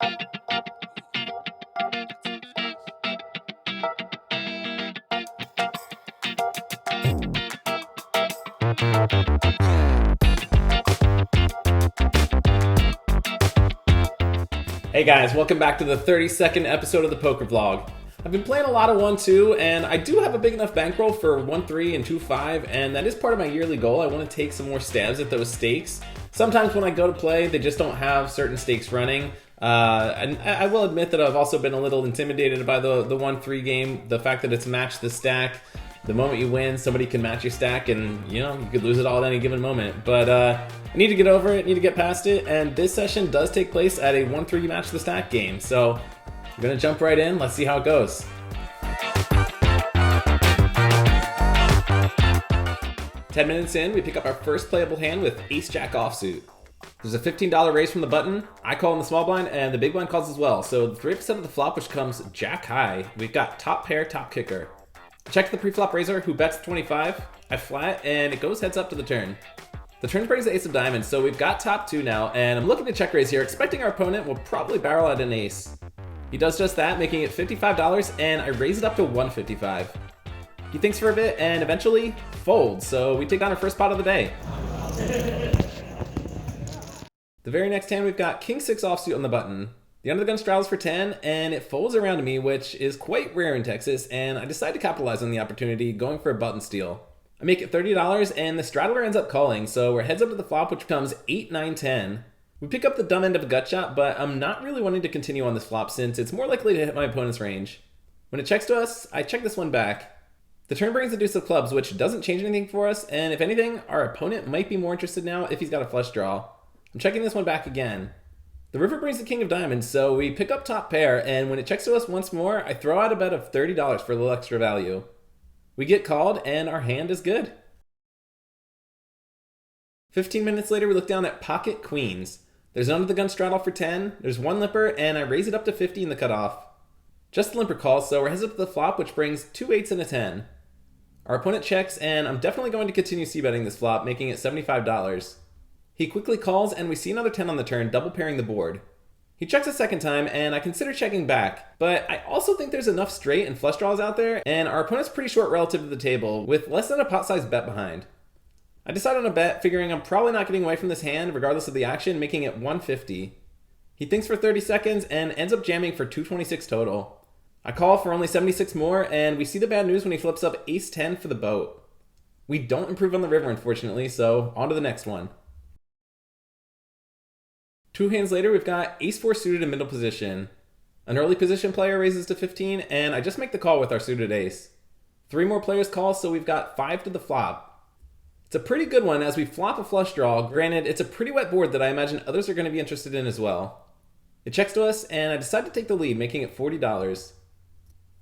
Hey guys, welcome back to the 32nd episode of the Poker Vlog. I've been playing a lot of 1-2, and I do have a big enough bankroll for 1-3 and 2-5, and that is part of my yearly goal. I want to take some more stabs at those stakes. Sometimes when I go to play, they just don't have certain stakes running. And I will admit that I've also been a little intimidated by the 1-3 game, the fact that it's match the stack. The moment you win, somebody can match your stack, and you could lose it all at any given moment. But I need to get over it, need to get past it, and this session does take place at a 1-3 match the stack game. So I'm gonna jump right in. Let's see how it goes. Ten minutes in, we pick up our first playable hand with Ace-Jack offsuit. There's a $15 raise from the button. I call in the small blind, and the big blind calls as well. So the 3% of the flop, which comes jack high. We've got top pair, top kicker. Check the pre-flop raiser, who bets 25. I flat, and it goes heads up to the turn. The turn brings the ace of diamonds, so we've got top two now, and I'm looking to check raise here, expecting our opponent will probably barrel at an ace. He does just that, making it $55, and I raise it up to $155. He thinks for a bit, and eventually folds, so we take down our first pot of the day. The very next hand, we've got King 6 offsuit on the button. The under the gun straddles for 10, and it folds around to me, which is quite rare in Texas, and I decide to capitalize on the opportunity, going for a button steal. I make it $30, and the straddler ends up calling, so we're heads up to the flop, which becomes 8, 9, 10. We pick up the dumb end of a gut shot, but I'm not really wanting to continue on this flop since it's more likely to hit my opponent's range. When it checks to us, I check this one back. The turn brings the deuce of clubs, which doesn't change anything for us, and if anything, our opponent might be more interested now if he's got a flush draw. I'm checking this one back again. The river brings the king of diamonds, so we pick up top pair, and when it checks to us once more, I throw out a bet of $30 for a little extra value. We get called, and our hand is good. 15 minutes later, we look down at pocket queens. There's an under the gun straddle for 10, there's one limper, and I raise it up to 50 in the cutoff. Just the limper calls, so we're heads up to the flop, which brings 2 8s and a 10. Our opponent checks, and I'm definitely going to continue c-betting this flop, making it $75. He quickly calls, and we see another 10 on the turn, double pairing the board. He checks a second time, and I consider checking back, but I also think there's enough straight and flush draws out there, and our opponent's pretty short relative to the table, with less than a pot-sized bet behind. I decide on a bet, figuring I'm probably not getting away from this hand, regardless of the action, making it $150. He thinks for 30 seconds, and ends up jamming for $226 total. I call for only 76 more, and we see the bad news when he flips up ace-10 for the boat. We don't improve on the river, unfortunately, so on to the next one. 2 hands later, we've got ace-4 suited in middle position. An early position player raises to 15, and I just make the call with our suited ace. 3 more players call, so we've got 5 to the flop. It's a pretty good one as we flop a flush draw. Granted, it's a pretty wet board that I imagine others are going to be interested in as well. It checks to us, and I decide to take the lead, making it $40.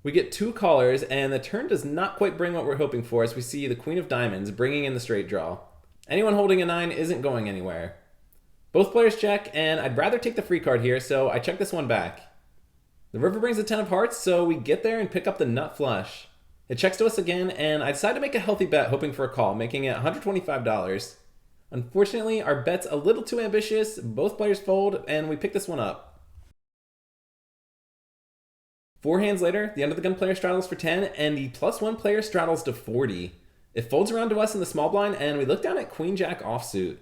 We get 2 callers, and the turn does not quite bring what we're hoping for as we see the queen of diamonds bringing in the straight draw. Anyone holding a 9 isn't going anywhere. Both players check, and I'd rather take the free card here, so I check this one back. The river brings the 10 of hearts, so we get there and pick up the nut flush. It checks to us again, and I decide to make a healthy bet, hoping for a call, making it $125. Unfortunately, our bet's a little too ambitious, both players fold, and we pick this one up. 4 hands later, the under the gun player straddles for 10, and the +1 player straddles to 40. It folds around to us in the small blind, and we look down at queen-jack offsuit.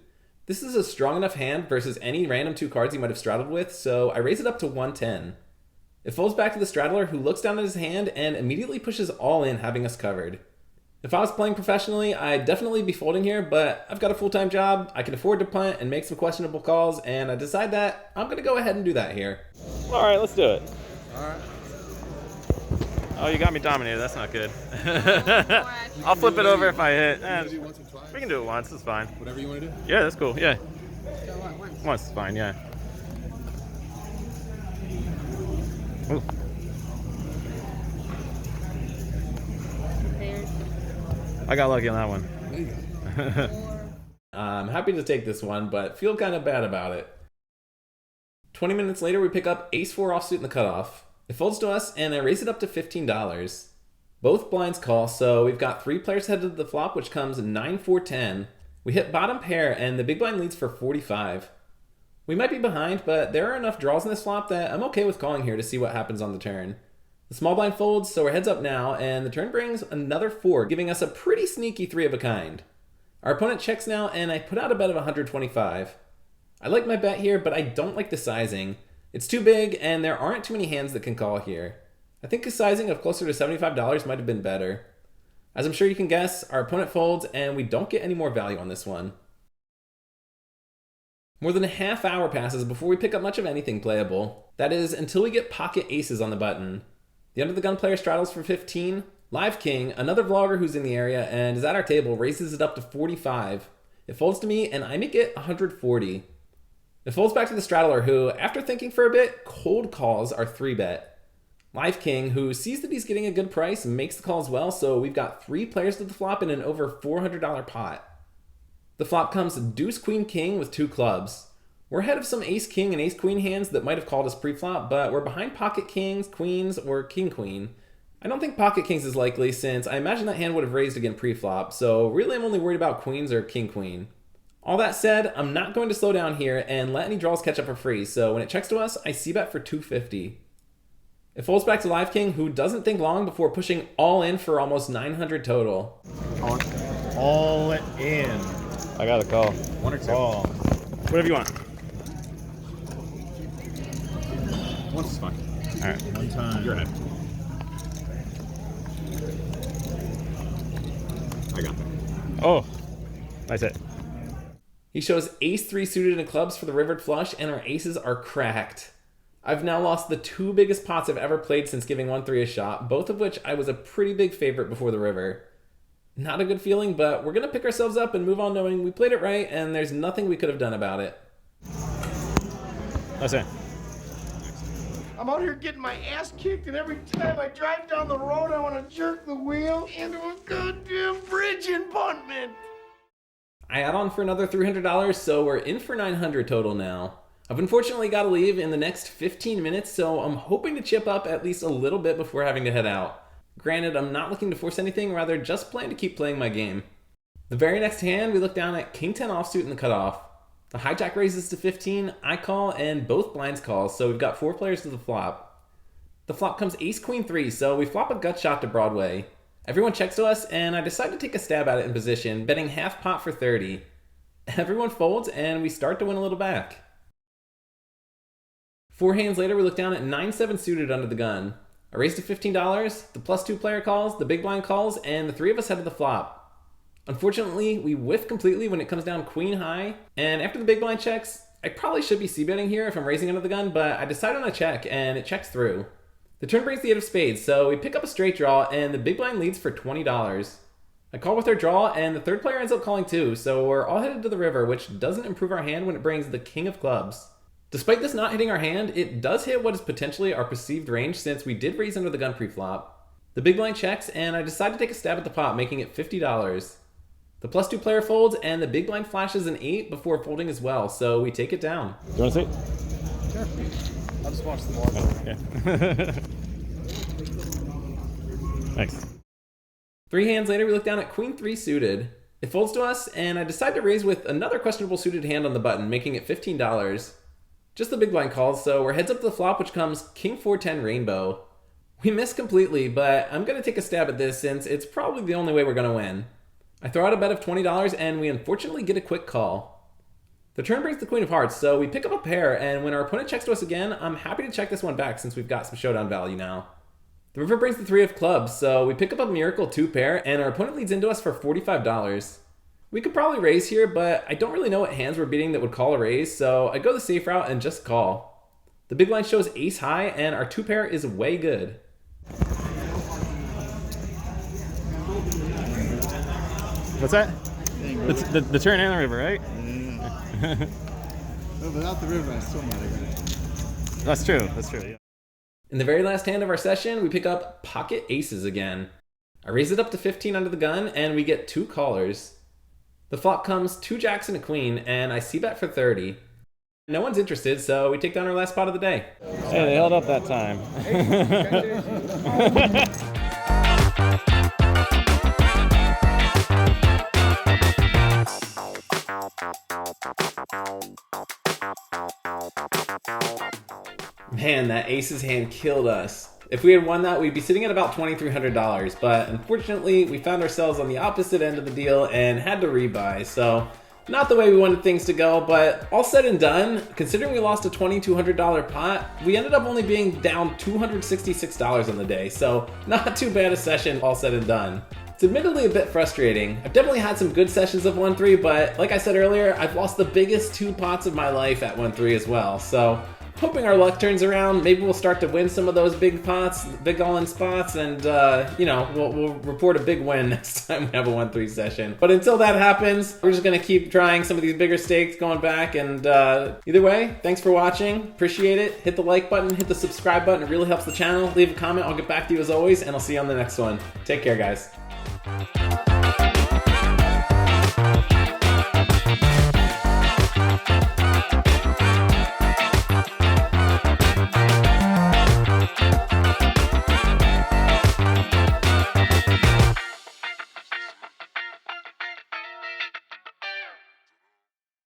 This is a strong enough hand versus any random 2 cards he might have straddled with, so I raise it up to 110. It folds back to the straddler, who looks down at his hand and immediately pushes all in, having us covered. If I was playing professionally, I'd definitely be folding here, but I've got a full-time job, I can afford to punt and make some questionable calls, and I decide that I'm going to go ahead and do that here. Alright, let's do it. Alright. Oh, you got me dominated. That's not good. I'll flip it over if I hit. We can do it once. It's fine. Whatever you want to do? Yeah, that's cool. Yeah. So what, Once is fine, yeah. Ooh. Pairs. I got lucky on that one. There you go. I'm happy to take this one, but feel kind of bad about it. 20 minutes later, we pick up ace-4 offsuit in the cutoff. It folds to us, and I raise it up to $15. Both blinds call, so we've got 3 players headed to the flop, which comes 9-4-10. We hit bottom pair, and the big blind leads for 45. We might be behind, but there are enough draws in this flop that I'm okay with calling here to see what happens on the turn. The small blind folds, so we're heads up now, and the turn brings another 4, giving us a pretty sneaky 3 of a kind. Our opponent checks now, and I put out a bet of 125. I like my bet here, but I don't like the sizing. It's too big, and there aren't too many hands that can call here. I think a sizing of closer to $75 might have been better. As I'm sure you can guess, our opponent folds, and we don't get any more value on this one. More than a half hour passes before we pick up much of anything playable. That is, until we get pocket aces on the button. The under the gun player straddles for 15. Live King, another vlogger who's in the area and is at our table, raises it up to 45. It folds to me, and I make it 140. It folds back to the straddler, who, after thinking for a bit, cold calls our 3-bet. Live King, who sees that he's getting a good price, makes the call as well, so we've got 3 players to the flop in an over $400 pot. The flop comes Deuce Queen King with 2 clubs. We're ahead of some Ace King and Ace Queen hands that might have called us pre-flop, but we're behind Pocket Kings, Queens, or King Queen. I don't think Pocket Kings is likely, since I imagine that hand would have raised again pre-flop, so really I'm only worried about Queens or King Queen. All that said, I'm not going to slow down here and let any draws catch up for free, so when it checks to us, I c-bet for 250. It folds back to Live King, who doesn't think long before pushing all in for almost 900 total. All in. I got a call. 1 or 2. Call. Whatever you want. Once is fine. All right. One time. You're ahead. I got that. Oh, nice hit. He shows ace-3 suited in clubs for the rivered flush, and our aces are cracked. I've now lost the 2 biggest pots I've ever played since giving 1-3 a shot, both of which I was a pretty big favorite before the river. Not a good feeling, but we're going to pick ourselves up and move on knowing we played it right and there's nothing we could have done about it. That's it. I'm out here getting my ass kicked, and every time I drive down the road, I want to jerk the wheel into a goddamn bridge impoundment. I add on for another $300, so we're in for 900 total now. I've unfortunately got to leave in the next 15 minutes, so I'm hoping to chip up at least a little bit before having to head out. Granted, I'm not looking to force anything, rather just plan to keep playing my game. The very next hand, we look down at King 10 offsuit in the cutoff. The hijack raises to 15, I call, and both blinds call, so we've got 4 players to the flop. The flop comes Ace Queen 3, so we flop a gut shot to Broadway. Everyone checks to us, and I decide to take a stab at it in position, betting half pot for 30. Everyone folds, and we start to win a little back. 4 hands later, we look down at 9-7 suited under the gun. I raise to $15, the +2 player calls, the big blind calls, and the 3 of us head to the flop. Unfortunately, we whiff completely when it comes down queen high, and after the big blind checks, I probably should be c-betting here if I'm raising under the gun, but I decide on a check, and it checks through. The turn brings the 8 of spades, so we pick up a straight draw, and the big blind leads for $20. I call with our draw, and the 3rd player ends up calling too, so we're all headed to the river, which doesn't improve our hand when it brings the king of clubs. Despite this not hitting our hand, it does hit what is potentially our perceived range since we did raise under the gun pre-flop. The big blind checks, and I decide to take a stab at the pot, making it $50. The +2 player folds, and the big blind flashes an 8 before folding as well, so we take it down. You want to see? Sure. I'll just watch the board. Yeah. Thanks. 3 hands later, we look down at Queen 3 suited. It folds to us, and I decide to raise with another questionable suited hand on the button, making it $15. Just the big blind calls, so we're heads up to the flop, which comes King 4-10 rainbow. We miss completely, but I'm going to take a stab at this since it's probably the only way we're going to win. I throw out a bet of $20, and we unfortunately get a quick call. The turn brings the queen of hearts, so we pick up a pair, and when our opponent checks to us again, I'm happy to check this one back since we've got some showdown value now. The river brings the 3 of clubs, so we pick up a miracle 2 pair, and our opponent leads into us for $45. We could probably raise here, but I don't really know what hands we're beating that would call a raise, so I go the safe route and just call. The big blind shows ace high, and our 2 pair is way good. What's that? The turn and the river, right? Yeah. Well, without the river, I still might have got it. That's true. That's true. Yeah. In the very last hand of our session, we pick up pocket aces again. I raise it up to 15 under the gun, and we get 2 callers. The flop comes 2 jacks and a queen, and I c-bet for 30. No one's interested, so we take down our last spot of the day. Hey, they held up that time. Man, that aces hand killed us. If we had won that, we'd be sitting at about $2,300, but unfortunately, we found ourselves on the opposite end of the deal and had to rebuy, so not the way we wanted things to go, but all said and done, considering we lost a $2,200 pot, we ended up only being down $266 on the day, so not too bad a session, all said and done. It's admittedly a bit frustrating. I've definitely had some good sessions of 1-3, but like I said earlier, I've lost the biggest 2 pots of my life at 1-3 as well, so hoping our luck turns around. Maybe we'll start to win some of those big pots, big all-in spots, and you know, we'll report a big win next time we have a 1-3 session. But until that happens, we're just gonna keep trying some of these bigger stakes, going back, and either way, thanks for watching. Appreciate it. Hit the like button, hit the subscribe button. It really helps the channel. Leave a comment. I'll get back to you as always, and I'll see you on the next one. Take care, guys.